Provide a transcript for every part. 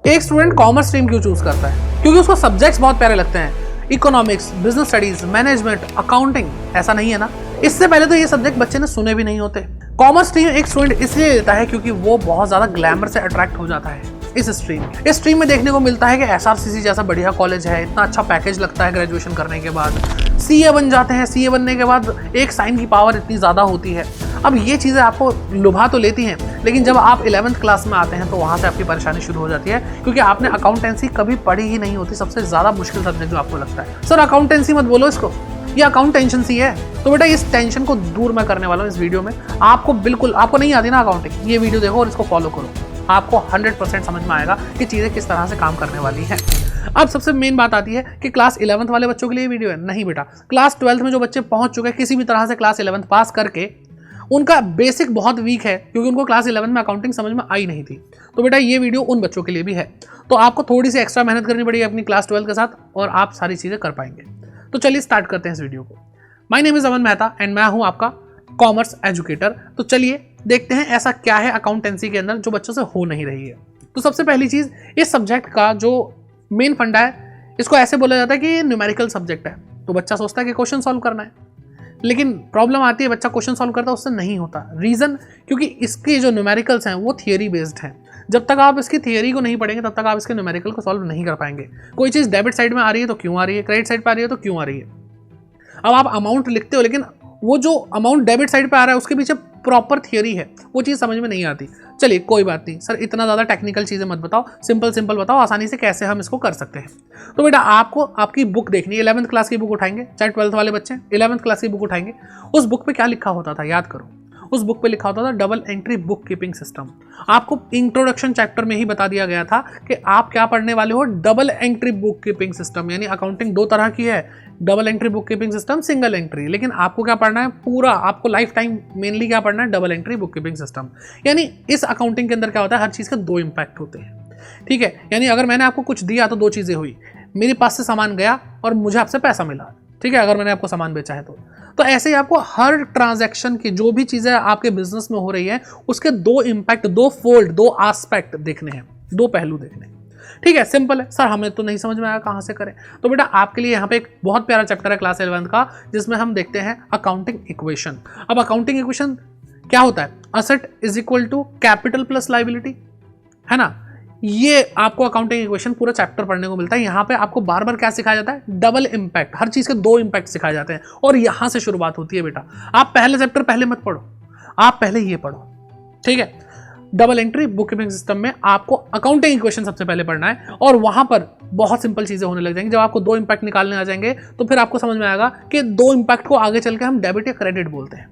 एक student commerce stream क्यों choose करता है? क्योंकि उसको सब्जेक्ट्स बहुत प्यारे लगते हैं, economics, business studies, management, accounting. ऐसा नहीं है ना? इससे पहले तो ये सब्जेक्ट बच्चे ने सुने भी नहीं होते। कॉमर्स स्ट्रीम एक स्टूडेंट इसलिए लेता है क्योंकि वो बहुत ज्यादा ग्लैमर से अट्रैक्ट हो जाता है। इस स्ट्रीम में देखने को मिलता है कि SRCC जैसा बढ़िया कॉलेज है, इतना अच्छा पैकेज लगता है ग्रेजुएशन करने के बाद, CA बन जाते हैं, CA बनने के बाद एक साइन की पावर इतनी ज़्यादा होती है। अब ये चीज़ें आपको लुभा तो लेती हैं, लेकिन जब आप 11th क्लास में आते हैं तो वहाँ से आपकी परेशानी शुरू हो जाती है, क्योंकि आपने अकाउंटेंसी कभी पढ़ी ही नहीं होती। सबसे ज़्यादा मुश्किल सब्जेक्ट जो आपको लगता है, सर अकाउंटेंसी मत बोलो इसको, ये अकाउंट टेंशन सी है। तो बेटा इस टेंशन को दूर मैं करने वाला हूँ इस वीडियो में। आपको नहीं आती ना अकाउंटिंग, ये वीडियो देखो और इसको फॉलो करो, आपको 100% समझ में आएगा कि चीज़ें किस तरह से काम करने वाली हैं। अब सबसे मेन बात आती है कि क्लास 11th वाले बच्चों के लिए वीडियो है नहीं बेटा। क्लास 12th में जो बच्चे पहुंच चुके हैं किसी भी तरह से क्लास 11th पास करके, उनका बेसिक बहुत वीक है क्योंकि उनको क्लास 11th में अकाउंटिंग समझ में आई नहीं थी। तो बेटा ये वीडियो उन बच्चों के लिए भी है। तो आपको थोड़ी सी एक्स्ट्रा मेहनत करनी पड़ेगी अपनी क्लास 12 के साथ और आप सारी चीज़ें कर पाएंगे। तो चलिए स्टार्ट करते हैं इस वीडियो को। My name is Aman Mehta and मैं हूँ आपका कॉमर्स एजुकेटर। तो चलिए देखते हैं ऐसा क्या है अकाउंटेंसी के अंदर जो बच्चों से हो नहीं रही है। तो सबसे पहली चीज़, इस सब्जेक्ट का जो मेन फंडा है, इसको ऐसे बोला जाता है कि ये न्यूमेरिकल सब्जेक्ट है। तो बच्चा सोचता है कि क्वेश्चन सॉल्व करना है, लेकिन प्रॉब्लम आती है बच्चा क्वेश्चन सॉल्व करता है उससे नहीं होता। रीज़न, क्योंकि इसके जो न्यूमेरिकल्स हैं वो थियरी बेस्ड हैं। जब तक आप इसकी थियरी को नहीं पढ़ेंगे तब तक आप इसके न्यूमेरिकल को सॉल्व नहीं कर पाएंगे। कोई चीज़ डेबिट साइड में आ रही है तो क्यों आ रही है, क्रेडिट साइड पर आ रही है तो क्यों आ रही है। अब आप अमाउंट लिखते हो, लेकिन वो जो अमाउंट डेबिट साइड पे आ रहा है उसके पीछे प्रॉपर थियरी है, वो चीज़ समझ में नहीं आती। चलिए कोई बात नहीं सर, इतना ज़्यादा टेक्निकल चीज़ें मत बताओ, सिंपल बताओ आसानी से कैसे हम इसको कर सकते हैं। तो बेटा आपको आपकी बुक देखनी है, 11th क्लास की बुक उठाएंगे, चाहे 12th वाले बच्चे 11th क्लास की बुक उठाएंगे। उस बुक पे क्या लिखा होता था याद करो। उस बुक पे लिखा होता था double entry book keeping system. आपको इंट्रोडक्शन चैप्टर में ही बता दिया गया था कि आप क्या पढ़ने वाले हो, double entry book keeping system. यानी अकाउंटिंग दो तरह की है, double entry book keeping system, single entry. लेकिन आपको क्या पढ़ना है, पूरा आपको लाइफ टाइम मेनली क्या पढ़ना है, double entry book keeping system. यानी इस अकाउंटिंग के अंदर क्या होता है, हर चीज़ के दो इम्पैक्ट होते हैं। ठीक है, यानी अगर मैंने आपको कुछ दिया तो दो चीज़ें हुई, मेरे पास से सामान गया और मुझे आपसे पैसा मिला। ठीक है, अगर मैंने आपको सामान बेचा है तो ऐसे ही आपको हर ट्रांजैक्शन की जो भी चीज़ें आपके बिजनेस में हो रही है उसके दो इम्पैक्ट, दो फोल्ड, दो एस्पेक्ट देखने हैं, दो पहलू देखने हैं। ठीक है, सिंपल है सर, हमें तो नहीं समझ में आया कहाँ से करें। तो बेटा आपके लिए यहाँ पे एक बहुत प्यारा चैप्टर है क्लास 11th का, जिसमें हम देखते हैं अकाउंटिंग इक्वेशन। अब अकाउंटिंग इक्वेशन क्या होता है, asset is equal to capital plus liability, है ना। ये आपको अकाउंटिंग इक्वेशन पूरा चैप्टर पढ़ने को मिलता है। यहाँ पे आपको बार बार क्या सिखाया जाता है, डबल इम्पैक्ट, हर चीज़ के दो इम्पैक्ट सिखाए जाते हैं और यहाँ से शुरुआत होती है। बेटा आप पहले चैप्टर पहले मत पढ़ो, आप पहले ये पढ़ो। ठीक है, double entry book keeping system में आपको अकाउंटिंग इक्वेशन सबसे पहले पढ़ना है और वहाँ पर बहुत सिंपल चीज़ें होने लग जाएंगी। जब आपको दो इम्पैक्ट निकालने आ जाएंगे तो फिर आपको समझ में आएगा कि दो इम्पैक्ट को आगे चल के हम डेबिट या क्रेडिट बोलते हैं।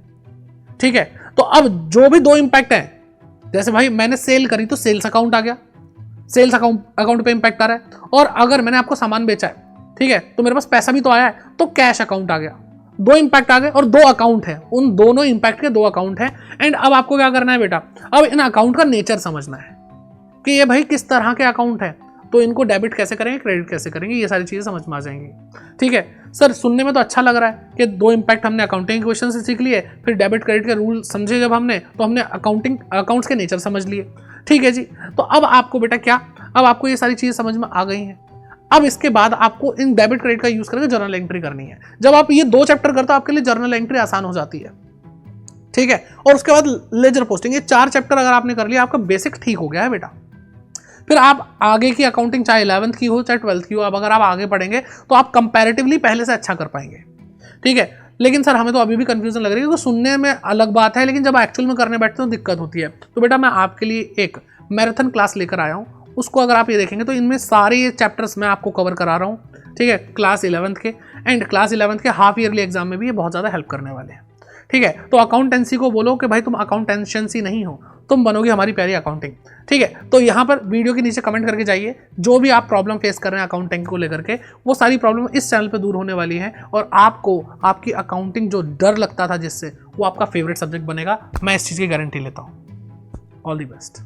ठीक है, तो अब जो भी दो इम्पैक्ट हैं, जैसे भाई मैंने सेल करी तो सेल्स अकाउंट आ गया, सेल्स अकाउंट पे इंपैक्ट आ रहा है। और अगर मैंने आपको सामान बेचा है, ठीक है, तो मेरे पास पैसा भी तो आया है, तो कैश अकाउंट आ गया। दो इंपैक्ट आ गए और दो अकाउंट है, उन दोनों इंपैक्ट के दो अकाउंट है। एंड अब आपको क्या करना है बेटा, अब इन अकाउंट का नेचर समझना है कि ये भाई किस तरह के अकाउंट है, तो इनको डेबिट कैसे करेंगे, क्रेडिट कैसे करेंगे, ये सारी चीज़ें समझ में आ जाएंगी। ठीक है सर, सुनने में तो अच्छा लग रहा है कि दो इंपैक्ट हमने अकाउंटिंग इक्वेशन से सीख लिए, फिर डेबिट क्रेडिट के रूल समझे जब हमने, तो हमने अकाउंट्स के नेचर समझ लिए। ठीक है जी, तो अब आपको बेटा क्या, अब आपको ये सारी चीज़ें समझ में आ गई हैं। अब इसके बाद आपको इन डेबिट क्रेडिट का यूज़ करके जर्नल एंट्री करनी है। जब आप ये दो चैप्टर करते हो आपके लिए जर्नल एंट्री आसान हो जाती है। ठीक है, और उसके बाद लेजर पोस्टिंग, ये 4 चैप्टर अगर आपने कर लिया आपका बेसिक ठीक हो गया है बेटा। फिर आप आगे की अकाउंटिंग चाहे 11th की हो चाहे 12th की हो, अब अगर आप आगे पढ़ेंगे तो आप कंपैरेटिवली पहले से अच्छा कर पाएंगे। ठीक है, लेकिन सर हमें तो अभी भी कंफ्यूजन लग रही है, क्योंकि सुनने में अलग बात है लेकिन जब एक्चुअल में करने बैठते हो तो दिक्कत होती है। तो बेटा मैं आपके लिए एक मैराथन क्लास लेकर आया हूँ, उसको अगर आप ये देखेंगे तो इनमें सारे ये चैप्टर्स मैं आपको कवर करा रहा हूँ। ठीक है, क्लास 11th के, एंड क्लास 11th के हाफ ईयरली एग्जाम में भी ये बहुत ज़्यादा हेल्प करने वाले हैं। ठीक है, तो अकाउंटेंसी को बोलो कि भाई तुम अकाउंटेंसी नहीं हो, तुम बनोगे हमारी प्यारी अकाउंटिंग। ठीक है, तो यहाँ पर वीडियो के नीचे कमेंट करके जाइए, जो भी आप प्रॉब्लम फेस कर रहे हैं अकाउंटिंग को लेकर के, वो सारी प्रॉब्लम इस चैनल पे दूर होने वाली है और आपको आपकी अकाउंटिंग जो डर लगता था जिससे, वो आपका फेवरेट सब्जेक्ट बनेगा। मैं इस चीज़ की गारंटी लेता हूँ। All the best.